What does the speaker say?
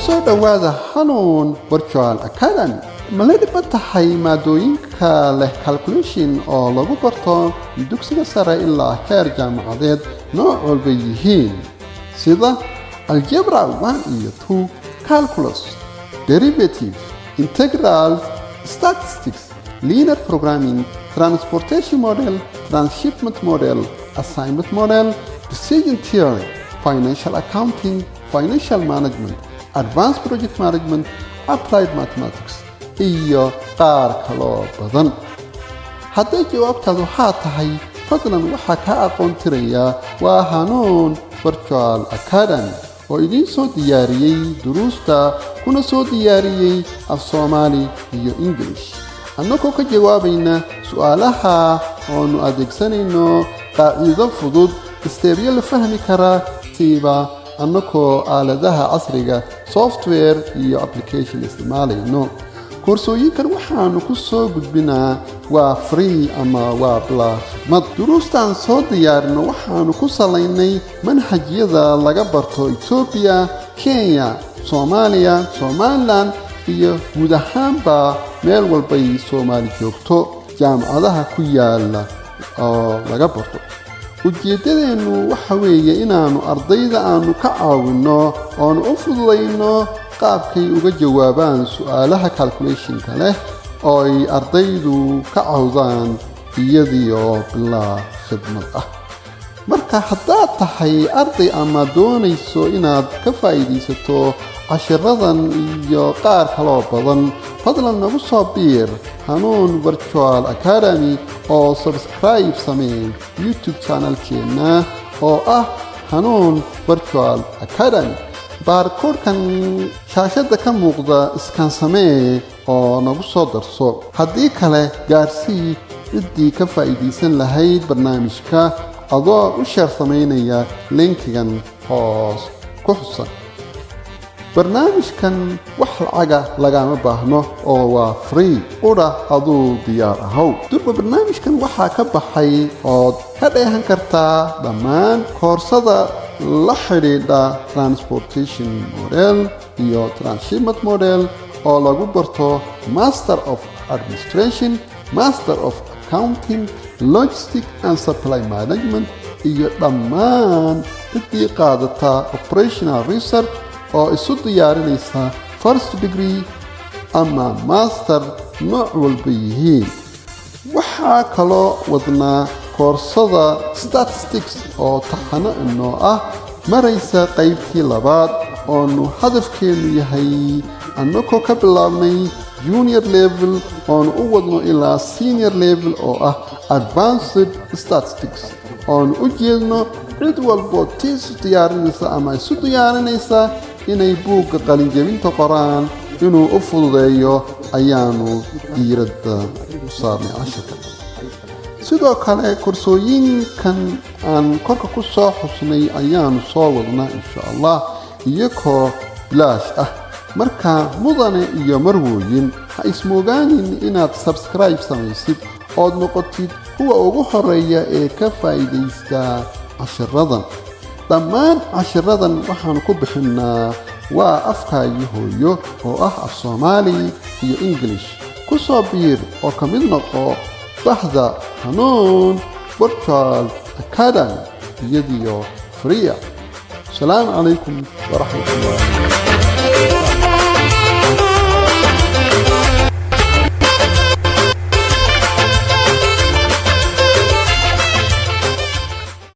kusoo dhawaada Hanuun Virtual Academy. Maladi batahay maadooyinka leh calculation oo lagu barto dugsiga sare ilaa heer jaamacadeed nooc walba yihiin sida algebra 1 iyo 2, calculus, derivative, integrals, statistics, linear programming, transportation model, transshipment model, assignment model, decision theory, financial accounting, financial management, advanced project management, applied mathematics, iyo qaar kaloo badan. Hadday jawaabtaadu haa tahay, fadlan waxaa ka aqoon tiraya waa Hanuun Virtual Academy oo idiin soo diyaariyey duruusta kuna soo diyaariyey af Soomaali iyo English. annagoo ka jawaabayna su'aalaha oonu adeegsanayno qaacido fudud isteebyo la fahmi kara tiiba annagoo aaladaha casriga software iyo application isticmaalayno. koorsooyinkan waxaanu ku soo gudbinaa waa free ama waa bilaa khidmad. duruustan soo diyaarino waxaanu ku salaynay manhajyada laga barto Ethiopia, Kenya, Soomaaliya, Somaliland iyo guud ahaanba meel walbay Soomaali joogto jaamacadaha ku yaala oo laga barto. ujeedadeenu waxa weeye inaanu ardayda aanu ka caawino oonu u fududayno qaabkay uga jawaabaan su'aalaha calculationka leh oo ay ardaydu ka cawdaan iyadii oo bilaa khidmad ah. marka haddaad tahay arday ama doonayso inaad ka faa'iidaysato cashiradan iyo qaar kaloo badan, fadlan nagu soo biir Hanuun Virtual Academy oo subscribe samee YouTube channelkeena oo ah Hanuun Virtual Academy. baarkoodkan shaashada ka muuqda iskaan samee oo nagu soo darso. haddii kale gaarsii ciddii ka faa'iidaysan lahayd barnaamijka adoo u sheer samaynaya linkigan hoos ku xusan. barnaamijkan wax lacaga lagama baahno oo waa free qura aduu diyaar ahow. durba barnaamijkan waxaa ka baxay ood ka dheehan kartaa dhammaan koorsada la xidhiidha transportation model iyo transshipment model oo lagu barto Master of Administration, Master of Accounting, Logistics and Supply Management iyo dhammaan ciddii qaadata Operational Research oo isu diyaarinaysa first degree ama master nooc walba yihiin. waxaa kaloo wadnaa koorsada statistics oo taxano inoo ah maraysa qaybtii labaad oonu hadafkeenu yahay annagoo ka bilaabnay junior level oonu u wadno ilaa senior level oo ah advanced statistics oonu u jeedno cid walbo tiisu diyaarinaysa ama isu diyaarinaysa inay buugga qalinjebinta qoraan inuu u fududeeyo ayaanu diiradda u saarnay casharka. sidoo kale koorsooyinkan aan korka ku soo xusnay ayaanu soo wadnaa insha Allah iyagoo bilaash ah. marka mudane iyo marwooyin ha ismoogaanin inaad subscribe samaysid ood noqotid kuwa ugu horeeya ee ka faa'iidaysta cashiradan. dhammaan cashiradan waxaanu ku bixinaa waa afkaagi hooyo oo ah af Soomaali iyo English. ku soo biir oo ka mid noqo bahda Hanuun Virtual Academy iyadoo free. السلام عليكم ورحمة الله.